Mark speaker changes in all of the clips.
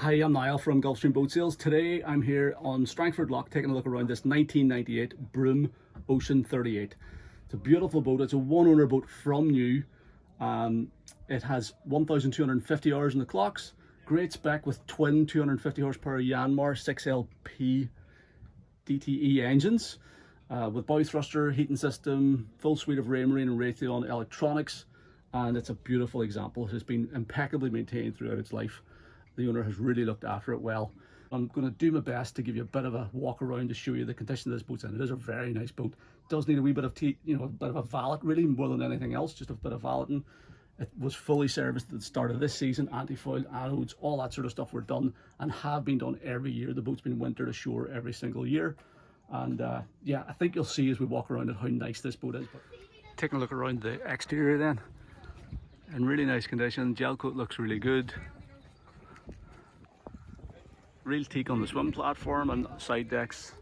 Speaker 1: Hi, I'm Niall from Gulfstream Boat Sales. Today I'm here on Strangford Lough taking a look around this 1998 Broom Ocean 38. It's a beautiful boat. It's a one owner boat from new. It has 1,250 hours in the clocks. Great spec with twin 250 horsepower Yanmar 6LP DTE engines with bow thruster, heating system, full suite of Raymarine and Raytheon electronics, and it's a beautiful example. It has been impeccably maintained throughout its life. The owner has really looked after it well. I'm going to do my best to give you a bit of a walk around to show you the condition of this boat's in. It is a very nice boat. It does need a wee bit of a bit of a valet, really, more than anything else, just a bit of valeting. It was fully serviced at the start of this season. Anti-foil, anodes, all that sort of stuff were done and have been done every year. The boat's been wintered ashore every single year. And yeah, I think you'll see as we walk around it how nice this boat is. But taking a look around the exterior then, in really nice condition. Gel coat looks really good. Real teak on the swim platform and side decks.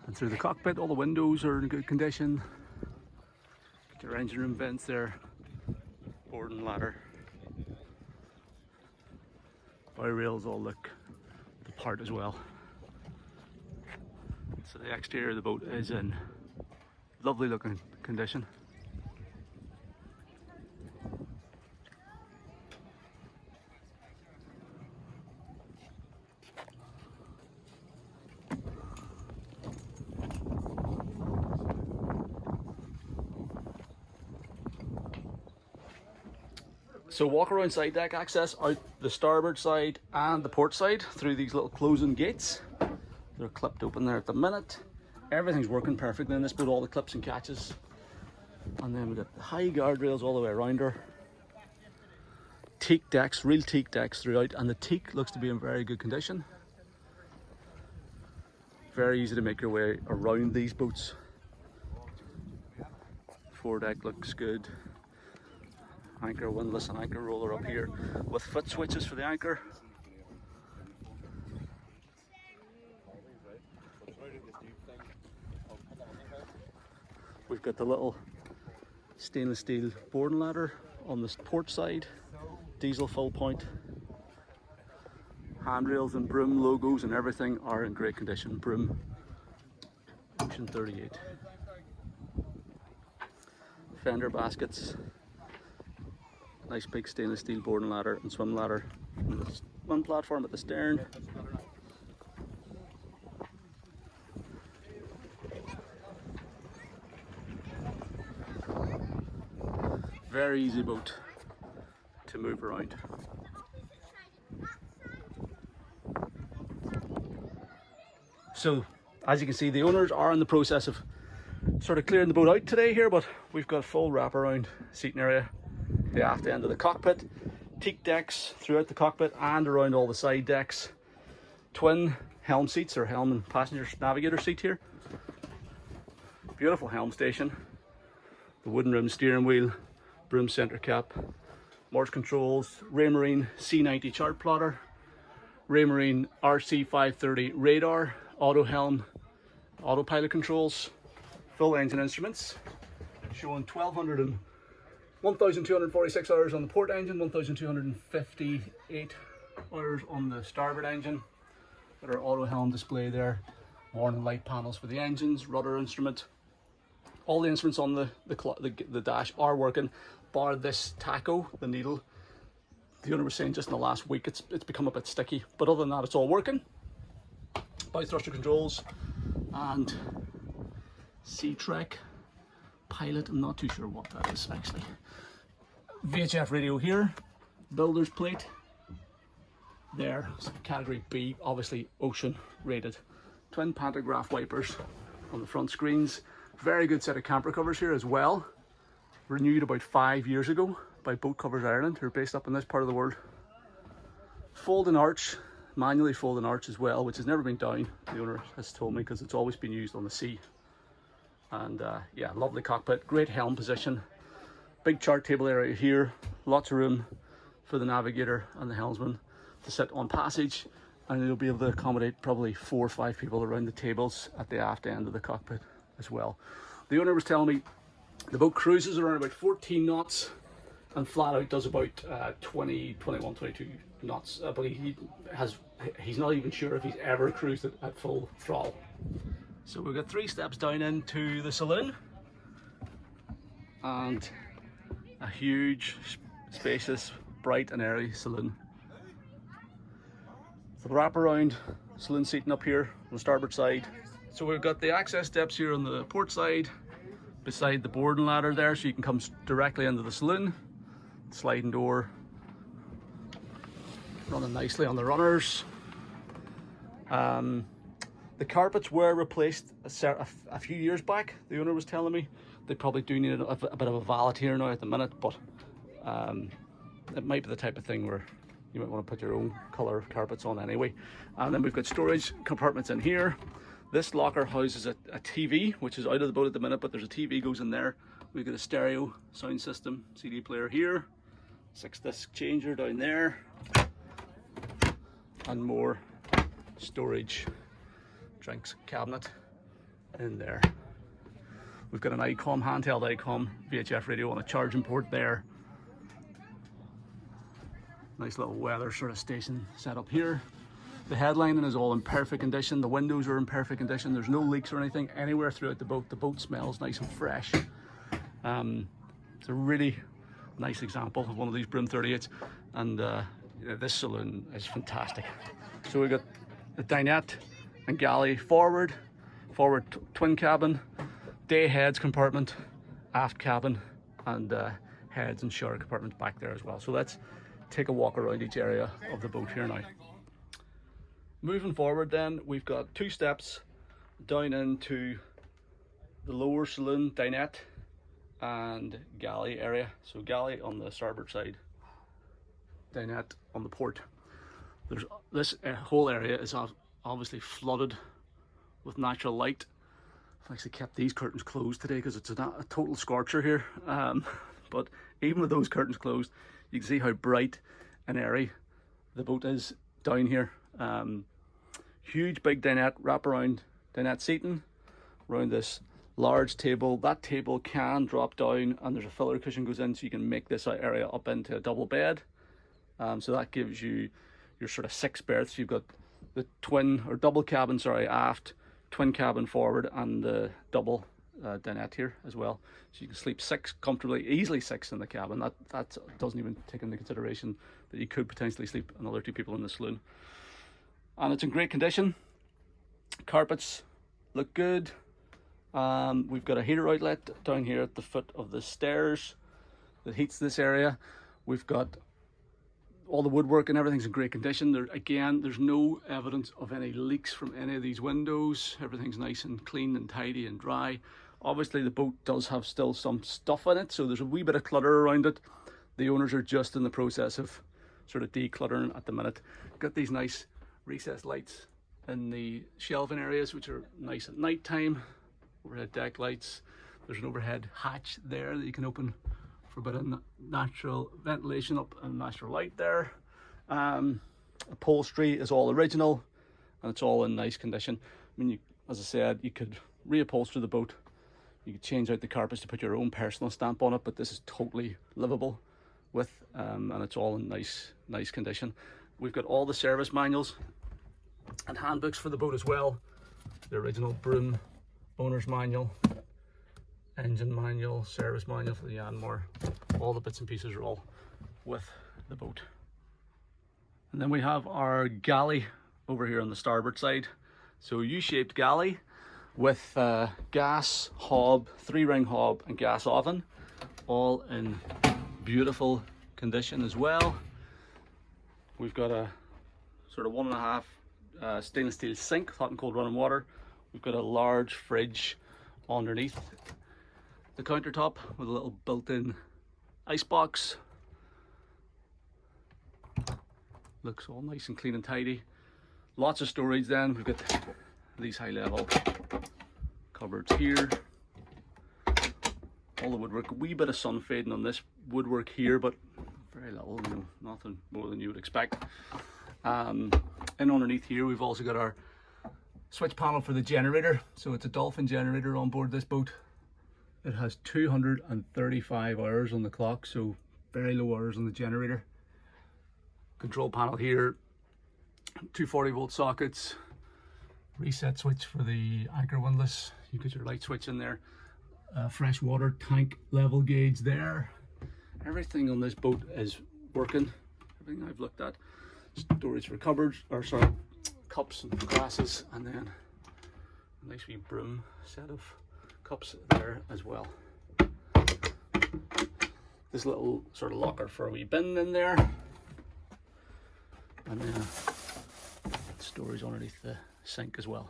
Speaker 1: And through the cockpit, all the windows are in good condition. Get your engine room vents there. Boarding ladder. Bow rails all look the part as well. So the exterior of the boat is in lovely looking condition. So walk around side deck access out the starboard side and the port side through these little closing gates. They're clipped open there at the minute. Everything's working perfectly in this boat, all the clips and catches. And then we've got high guardrails all the way around her. Teak decks, real teak decks throughout, and the teak looks to be in very good condition. Very easy to make your way around these boats. Foredeck looks good. Anchor windlass and anchor roller up here with foot switches for the anchor. We've got the little stainless steel boarding ladder on the port side, diesel full point. Handrails and Broom logos and everything are in great condition. Broom Ocean 38. Fender baskets. Nice big stainless steel boarding ladder and swim ladder. And the swim platform at the stern. Very easy boat to move around. So, as you can see, the owners are in the process of sort of clearing the boat out today here, but we've got a full wraparound seating area. The aft end of the cockpit, teak decks throughout the cockpit and around all the side decks, twin helm seats or helm and passenger navigator seat here, beautiful helm station, the wooden rim steering wheel, Broom center cap, Morse controls, Raymarine C90 chart plotter, Raymarine RC530 radar, auto helm, autopilot controls, full engine instruments showing 1,246 hours on the port engine, 1,258 hours on the starboard engine. Got our auto helm display there, warning light panels for the engines, rudder instrument. All the instruments on the dash are working, bar this tacho, the needle. The owner was saying just in the last week it's become a bit sticky, but other than that it's all working. Bow thruster controls and C-Trek pilot, I'm not too sure what that is actually. VHF radio here, builder's plate there, category B, obviously ocean rated. Twin pantograph wipers on the front screens. Very good set of camper covers here as well. Renewed about 5 years ago by Boat Covers Ireland, who are based up in this part of the world. Folding arch, manually folding arch as well, which has never been down, the owner has told me, because it's always been used on the sea. And yeah, lovely cockpit, great helm position. Big chart table area here, lots of room for the navigator and the helmsman to sit on passage, and you'll be able to accommodate probably 4 or 5 people around the tables at the aft end of the cockpit as well. The owner was telling me the boat cruises around about 14 knots and flat out does about 20, 21, 22 nuts. But he's not even sure if he's ever cruised it at full throttle. So we've got 3 steps down into the saloon, and a huge, spacious, bright and airy saloon. The wraparound saloon seating up here on the starboard side. So we've got the access steps here on the port side, beside the boarding ladder there, so you can come directly into the saloon. Sliding door, running nicely on the runners. The carpets were replaced a few years back, the owner was telling me. They probably do need a bit of a valet here now at the minute, but it might be the type of thing where you might want to put your own colour carpets on anyway. And then we've got storage compartments in here. This locker houses a TV, which is out of the boat at the minute, but there's a TV goes in there. We've got a stereo sound system, CD player here, 6-disc changer down there, and more storage drinks cabinet in there. We've got an ICOM, handheld ICOM VHF radio on a charging port there. Nice little weather sort of station set up here. The headlining is all in perfect condition. The windows are in perfect condition. There's no leaks or anything anywhere throughout the boat. The boat smells nice and fresh. It's a really nice example of one of these Broom 38s, and this saloon is fantastic. So we've got the dinette and galley forward twin cabin, day heads compartment, aft cabin, and heads and shower compartments back there as well. So let's take a walk around each area of the boat here now. Moving forward then, we've got 2 steps down into the lower saloon, dinette and galley area. So galley on the starboard side, dinette on the port. There's this whole area is obviously flooded with natural light. I've actually kept these curtains closed today because it's a total scorcher here. But even with those curtains closed, you can see how bright and airy the boat is down here. Huge big dinette, wraparound dinette seating around this large table. That table can drop down and there's a filler cushion goes in, so you can make this area up into a double bed. So that gives you your sort of 6 berths. You've got the twin or double cabin, sorry, aft, twin cabin forward, and the double dinette here as well. So you can sleep 6 comfortably, easily 6 in the cabin. That doesn't even take into consideration that you could potentially sleep another 2 people in the saloon. And it's in great condition. Carpets look good. We've got a heater outlet down here at the foot of the stairs that heats this area. We've got all the woodwork and everything's in great condition. There's no evidence of any leaks from any of these windows. Everything's nice and clean and tidy and dry. Obviously the boat does have still some stuff in it, so there's a wee bit of clutter around it. The owners are just in the process of sort of decluttering at the minute. Got these nice recessed lights in the shelving areas, which are nice at night time. Overhead deck lights. There's an overhead hatch there that you can open for a bit of natural ventilation up and natural light there. Upholstery is all original and it's all in nice condition. I mean, as I said, you could reupholster the boat. You could change out the carpets to put your own personal stamp on it, but this is totally livable with, and it's all in nice condition. We've got all the service manuals and handbooks for the boat as well. The original Broom owner's manual, engine manual, service manual for the Yanmar. All the bits and pieces are all with the boat. And then we have our galley over here on the starboard side. So U-shaped galley with gas hob, 3-ring hob and gas oven, all in beautiful condition as well. We've got a sort of 1.5 stainless steel sink, hot and cold running water. We've got a large fridge underneath the countertop with a little built-in ice box. Looks all nice and clean and tidy. Lots of storage then. We've got these high level cupboards here. All the woodwork, a wee bit of sun fading on this woodwork here, but very little, you know, nothing more than you would expect. And underneath here we've also got our switch panel for the generator. So it's a Dolphin generator on board this boat. It has 235 hours on the clock, so very low hours on the generator. control panel here, 240-volt sockets, reset switch for the anchor windlass. You get your light switch in there, fresh water tank level gauge there. Everything on this boat is working, everything I've looked at. Storage for cupboards, or sorry, cups and glasses, and then a nice wee Broom set of cups there as well. This little sort of locker for a wee bin in there, and then storage underneath the sink as well.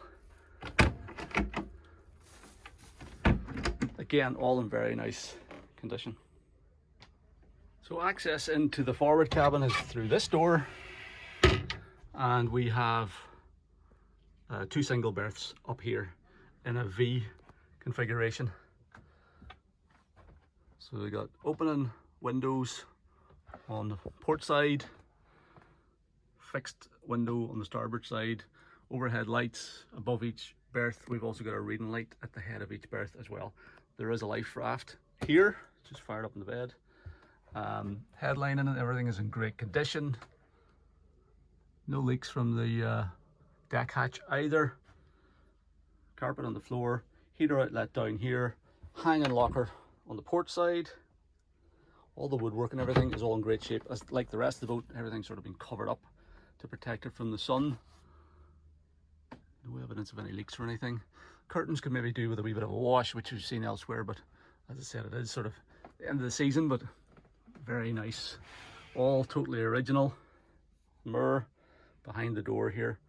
Speaker 1: Again, all in very nice condition. So access into the forward cabin is through this door, and we have 2 single berths up here in a V configuration. So we got opening windows on the port side, fixed window on the starboard side, overhead lights above each berth. We've also got a reading light at the head of each berth as well. There is a life raft here, just fired up in the bed. Headlining and everything is in great condition. No leaks from the deck hatch either. Carpet on the floor, heater outlet down here, hanging locker on the port side. All the woodwork and everything is all in great shape. As like the rest of the boat, everything's sort of been covered up to protect it from the sun. No evidence of any leaks or anything. Curtains could maybe do with a wee bit of a wash, which we've seen elsewhere, but as I said, it is sort of the end of the season, but very nice. All totally original. Mirror behind the door here.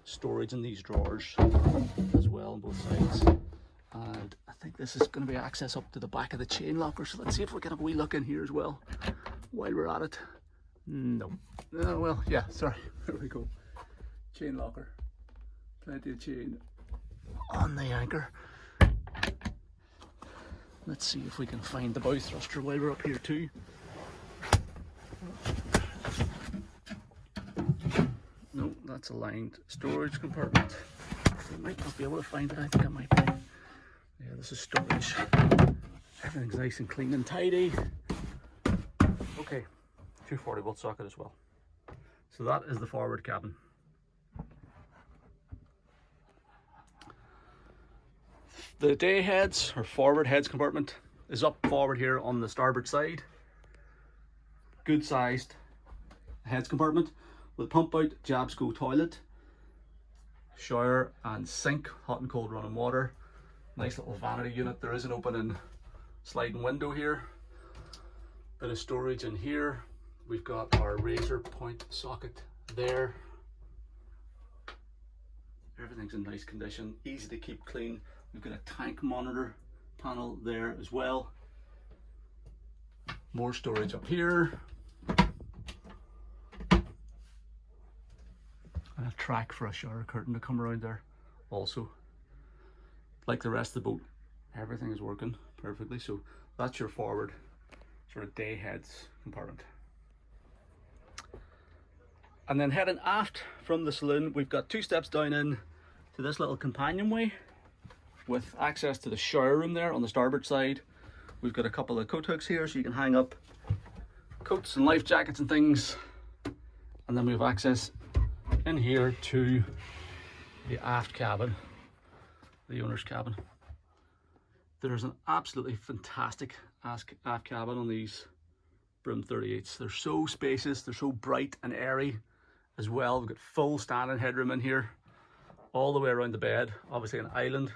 Speaker 1: Storage in these drawers as well on both sides. And I think this is going to be access up to the back of the chain locker. So let's see if we can have a wee look in here as well while we're at it. No. Well, yeah, sorry. There we go. Chain locker. Plenty of chain on the anchor. Let's see if we can find the bow thruster while we're up here too. No, that's a lined storage compartment. I might not be able to find it. I think I might be. Yeah, this is storage. Everything's nice and clean and tidy. Okay, 240-volt socket as well. So that is the forward cabin. The day heads, or forward heads compartment, is up forward here on the starboard side. Good sized heads compartment with pump out Jabsco toilet, shower and sink, hot and cold running water. Nice little vanity unit. There is an opening sliding window here. Bit of storage in here. We've got our razor point socket there. Everything's in nice condition, easy to keep clean. We've got a tank monitor panel there as well. More storage up here. And a track for a shower curtain to come around there also. Like the rest of the boat, everything is working perfectly. So that's your forward sort of day heads compartment. And then heading aft from the saloon, we've got 2 steps down in to this little companionway with access to the shower room there on the starboard side. We've got a couple of coat hooks here so you can hang up coats and life jackets and things. And then we have access in here to the aft cabin, the owner's cabin. There's an absolutely fantastic aft cabin on these Broom 38s. They're so spacious, they're so bright and airy as well. We've got full standing headroom in here, all the way around the bed. Obviously an island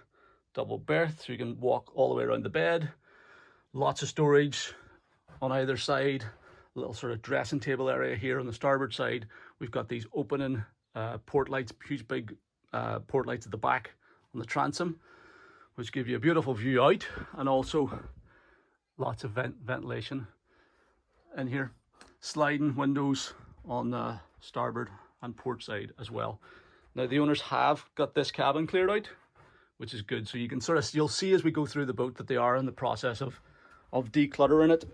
Speaker 1: double berth, so you can walk all the way around the bed. Lots of storage on either side. A little sort of dressing table area here on the starboard side. We've got these opening port lights, huge big port lights at the back on the transom, which give you a beautiful view out, and also lots of ventilation in here. Sliding windows on the starboard and port side as well. Now the owners have got this cabin cleared out, which is good. So you can sort of, you'll see as we go through the boat that they are in the process of decluttering it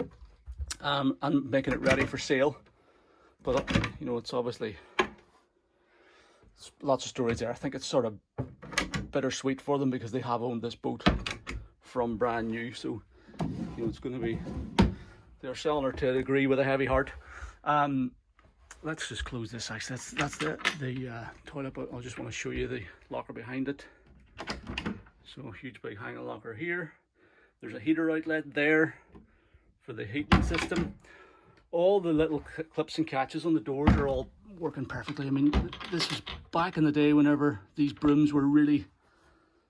Speaker 1: and making it ready for sale. But you know, it's obviously lots of storage there. I think it's sort of bittersweet for them because they have owned this boat from brand new. So you know, it's going to be, they're selling her to a degree with a heavy heart. let's just close this actually. That's the toilet, but I just want to show you the locker behind it. So huge big hanging locker here. There's a heater outlet there for the heating system. All the little clips and catches on the doors are all working perfectly. I mean, this was back in the day whenever these brooms were really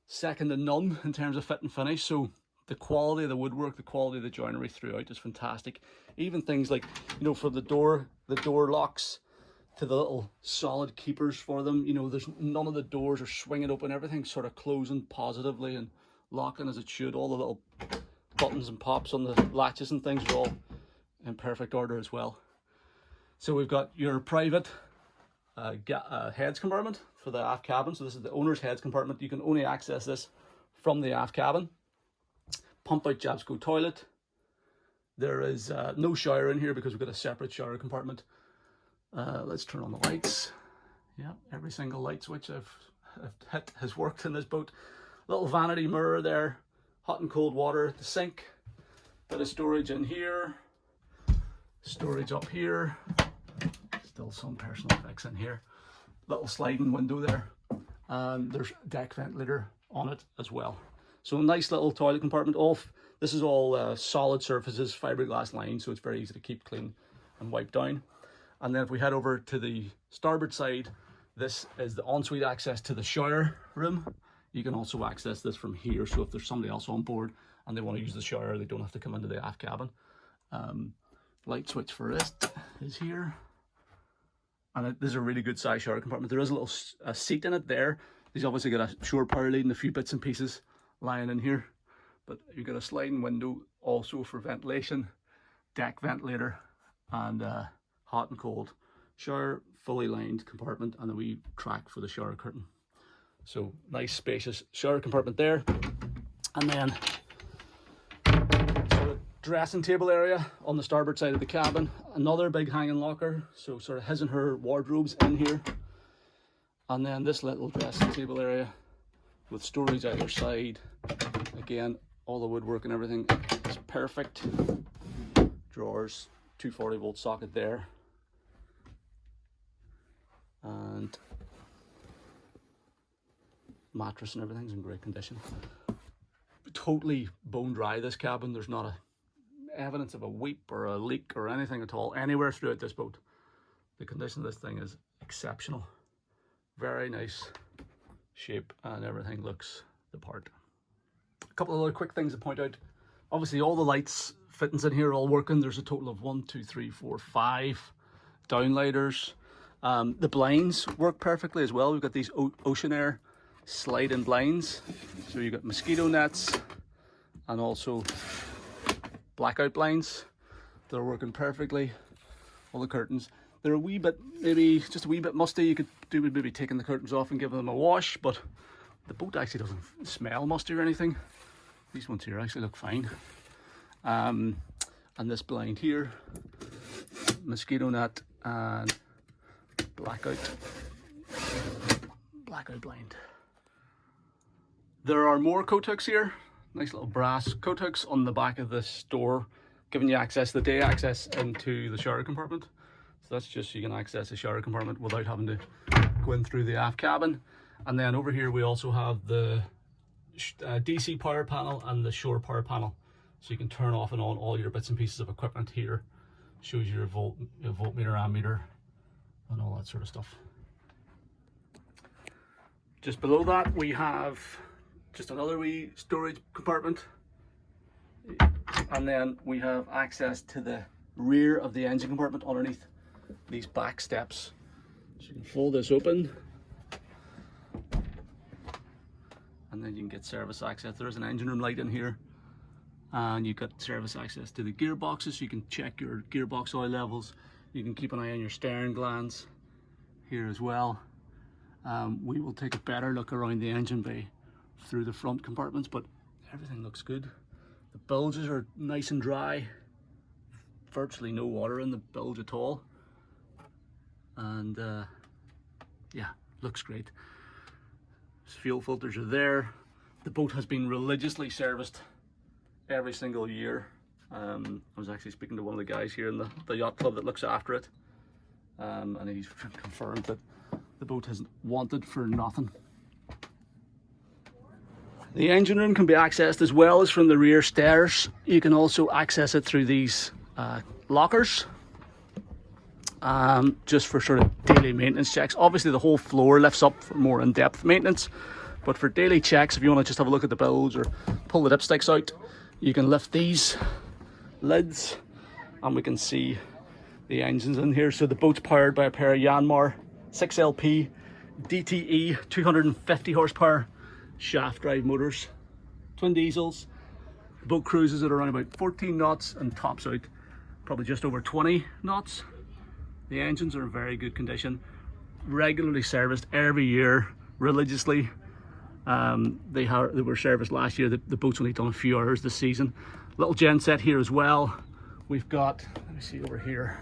Speaker 1: second to none in terms of fit and finish. So the quality of the woodwork, the quality of the joinery throughout is fantastic. Even things like, you know, for the door locks to the little solid keepers for them, you know, there's none of the doors are swinging open. Everything's sort of closing positively and locking as it should. All the little buttons and pops on the latches and things are all in perfect order as well. So we've got your private heads compartment for the aft cabin. So this is the owner's heads compartment. You can only access this from the aft cabin. Pump out Jabsco toilet. There is no shower in here because we've got a separate shower compartment. Let's turn on the lights. Yeah, every single light switch I've hit has worked in this boat. Little vanity mirror there, hot and cold water, the sink, bit of storage in here, storage up here, still some personal effects in here, little sliding window there, and there's a deck ventilator on it as well. So a nice little toilet compartment. This is all solid surfaces, fiberglass lined, so it's very easy to keep clean and wipe down. And then if we head over to the starboard side, this is the ensuite access to the shower room. You can also access this from here, so if there's somebody else on board and they want to use the shower, they don't have to come into the aft cabin. Light switch for it is here. And this is a really good size shower compartment. There is a little seat in it there. He's obviously got a shore power lead and a few bits and pieces lying in here. But you've got a sliding window also for ventilation, deck ventilator, and hot and cold shower, fully lined compartment, and a wee track for the shower curtain. So nice spacious shower compartment there. And then sort of dressing table area on the starboard side of the cabin. Another big hanging locker, so sort of his and her wardrobes in here. And then this little dressing table area with storage either side. Again, all the woodwork and everything is perfect. Drawers, 240 volt socket there. And mattress and everything's in great condition. Totally bone dry, this cabin. There's not a evidence of a weep or a leak or anything at all anywhere throughout this boat. The condition of this thing is exceptional. Very nice shape and everything looks the part. A couple of other quick things to point out. Obviously all the lights fittings in here are all working. There's a total of 1, 2, 3, 4, 5 downlighters. The blinds work perfectly as well. We've got these Ocean Air sliding blinds. So you've got mosquito nets and also blackout blinds. They're working perfectly. All the curtains. They're a wee bit, maybe just a wee bit musty. You could do with maybe taking the curtains off and giving them a wash, but the boat actually doesn't smell musty or anything. These ones here actually look fine. And this blind here, mosquito net and blackout blind. There are more coat hooks here, nice little brass coat hooks on the back of this door, giving you access, the day access into the shower compartment. So that's just so you can access the shower compartment without having to go in through the aft cabin. And then over here we also have the DC power panel and the shore power panel, so you can turn off and on all your bits and pieces of equipment here. Shows your voltmeter, ammeter, and all that sort of stuff. Just below that we have just another wee storage compartment, and then we have access to the rear of the engine compartment underneath these back steps. So you can fold this open and then you can get service access. There is an engine room light in here, and you've got service access to the gearboxes, so you can check your gearbox oil levels. You can keep an eye on your steering glands here as well. We will take a better look around the engine bay through the front compartments, but everything looks good. The bilges are nice and dry, virtually no water in the bilge at all, and yeah, looks great. Fuel filters are there. The boat has been religiously serviced every single year. I was actually speaking to one of the guys here in the yacht club that looks after it, and he's confirmed that the boat isn't wanted for nothing. The engine room can be accessed as well as from the rear stairs. You can also access it through these lockers, just for sort of daily maintenance checks. Obviously the whole floor lifts up for more in-depth maintenance, but for daily checks, if you want to just have a look at the bilge or pull the dipsticks out, you can lift these lids and we can see the engines in here. So the boat's powered by a pair of Yanmar 6LP DTE 250 horsepower shaft drive motors, twin diesels. The boat cruises at around about 14 knots and tops out probably just over 20 knots. The engines are in very good condition, regularly serviced every year religiously. They were serviced last year. The boat's only done a few hours this season. Little gen set here as well. We've got, let me see over here,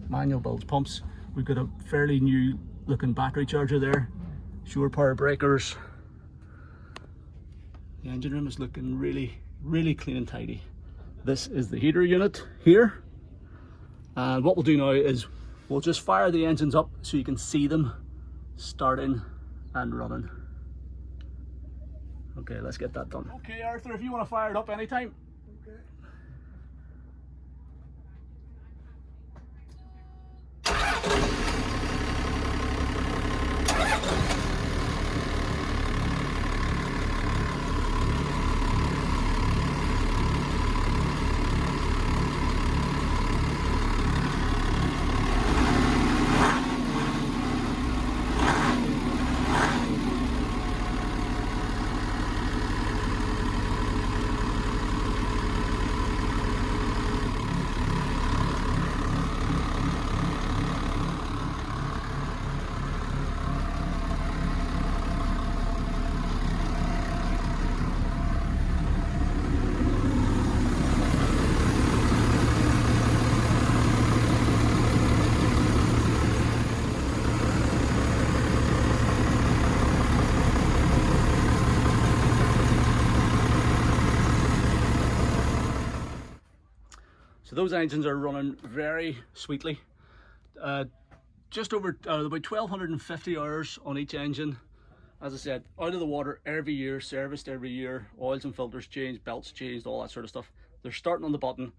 Speaker 1: manual bilge pumps. We've got a fairly new looking battery charger there, shore power breakers. The engine room is looking really, really clean and tidy. This is the heater unit here. And what we'll do now is we'll just fire the engines up so you can see them starting and running. Okay, let's get that done. Okay, Arthur, if you want to fire it up anytime. Okay. So those engines are running very sweetly. Just over about 1,250 hours on each engine. As I said, out of the water every year, serviced every year, oils and filters changed, belts changed, all that sort of stuff. They're starting on the button,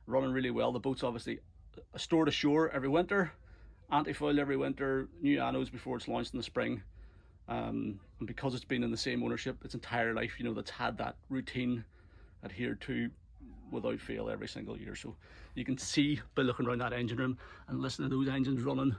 Speaker 1: running really well. The boat's obviously stored ashore every winter, anti-foil every winter, new anodes before it's launched in the spring. And because it's been in the same ownership its entire life, you know, that's had that routine adhered to without fail every single year. So you can see by looking around that engine room and listening to those engines running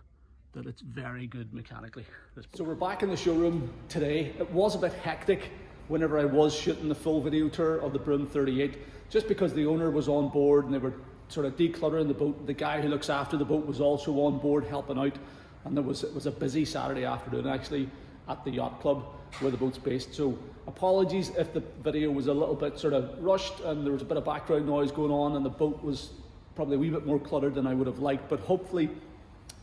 Speaker 1: that it's very good mechanically. So we're back in the showroom today. It was a bit hectic whenever I was shooting the full video tour of the Broom 38, just because the owner was on board and they were sort of decluttering the boat. The guy who looks after the boat was also on board helping out, and it was a busy Saturday afternoon actually at the yacht club where the boat's based. So apologies if the video was a little bit sort of rushed and there was a bit of background noise going on and the boat was probably a wee bit more cluttered than I would have liked, but hopefully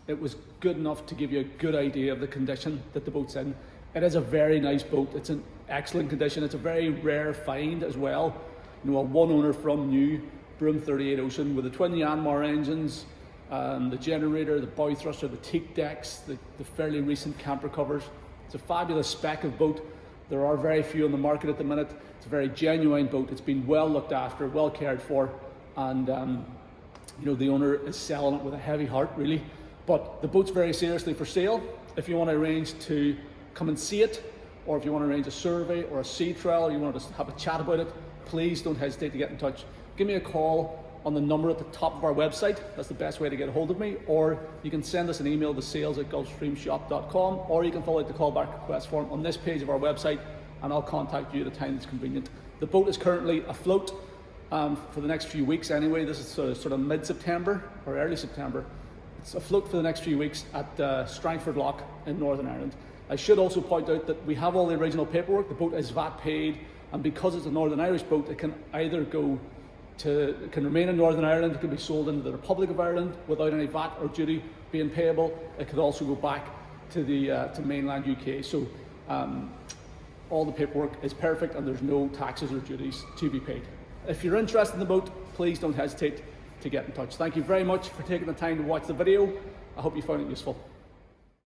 Speaker 1: it was good enough to give you a good idea of the condition that the boat's in. It is a very nice boat. It's in excellent condition. It's a very rare find as well. You know, a one owner from new Broom 38 Ocean with the twin Yanmar engines, the generator, the bow thruster, the teak decks, the fairly recent camper covers. It's a fabulous spec of boat. There are very few on the market at the minute. It's a very genuine boat. It's been well looked after, well cared for, and you know, the owner is selling it with a heavy heart, really. But the boat's very seriously for sale. If you want to arrange to come and see it, or if you want to arrange a survey or a sea trial, or you want to have a chat about it, please don't hesitate to get in touch. Give me a call on the number at the top of our website. That's the best way to get a hold of me. Or you can send us an email to sales@gulfstreamshop.com, or you can fill out the callback request form on this page of our website, and I'll contact you at a time that's convenient. The boat is currently afloat for the next few weeks anyway. This is sort of mid-September or early September. It's afloat for the next few weeks at Strangford Lock in Northern Ireland. I should also point out that we have all the original paperwork. The boat is VAT paid, and because it's a Northern Irish boat, it can either it can remain in Northern Ireland, it can be sold into the Republic of Ireland without any VAT or duty being payable. It could also go back to to mainland UK. So all the paperwork is perfect and there's no taxes or duties to be paid. If you're interested in the boat, please don't hesitate to get in touch. Thank you very much for taking the time to watch the video. I hope you found it useful.